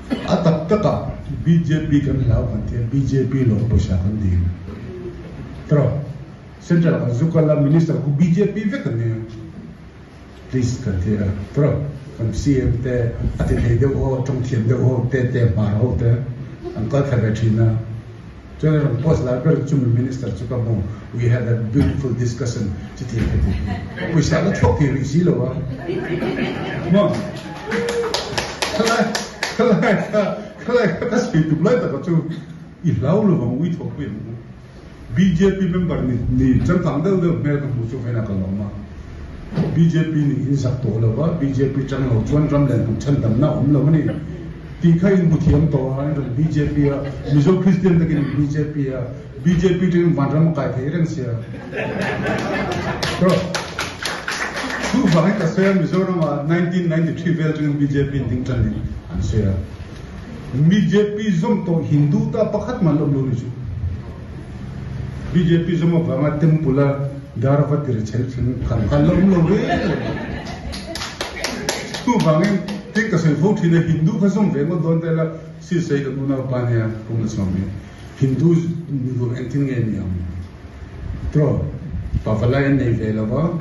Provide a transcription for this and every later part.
Atap taka BJP kan lau kan te BJP lo posa kan di. Tro central kan zukala minister ku BJP ve kan ne. Please kan te tro kan CM te ati de o tong thiam de o te ma ho te an ka thave thina. General post la per chum minister chuka mo we had a beautiful discussion chiti khati. We shall not talk here zilo wa. Mo. Kala speak to blind ka chu ilau lo bang we talk with BJP member ni chang tang dal de mer ka mu chu fena ka lo ma BJP ni in sak to lo ba BJP chang lo chuan ram len chan dam na om lo ni ti khai in buthiam to an BJP a mizo Christian de BJP a BJP tin manram ka the ren sia to tu vai ka se mizo ma 1993 vel tin BJP ding chan ni an sia BJP zom to Hindu ta pakhat man lo lu chu BJP zom ma ma tempula darawat re chel chin kan lo re tu bangin tik ka se vote ni Hindu ka zom ve mo don tela si sei ka na pa nya kung som ni Hindu ni go entin nge ni am tro pavala ne ve la ba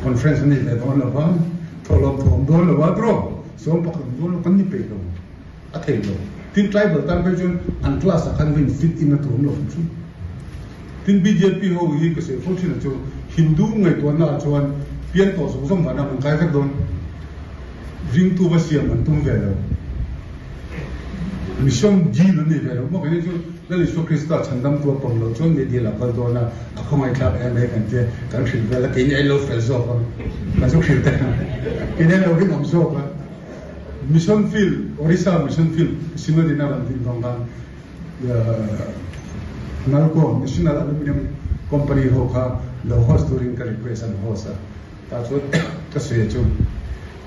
conference ni ve don la ba tolo thom don la ba tro so pakhat don kan ni pe ko athei lo tin tribal tan pe jun an class akan win fit in a thum lo chu tin BJP ho hi ka se function chu Hindu ngai to na chuan pian to so som bana mun kai ka don ring tu va siam an tum ve lo mission ji lo ni ve lo mo ka ni chu la ni so krista chandam tu pom lo chon ni di la ka do na akhomai tha em kan te kan thil ve la ke ni lo fel zo ka so khil ta ke ni lo ri nom zo ka Mission Field, Orissa Mission Field, Sino din naran din tongkan Nalco National Aluminium Company ho ka lo host during ka request and host ta so ka se chu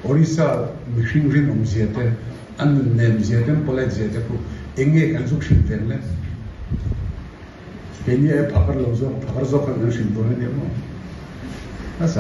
Orissa Mission rin siete an nem siete polite siete ku enge kan su khinte le kenya pakar lo zo kan shin do ne mo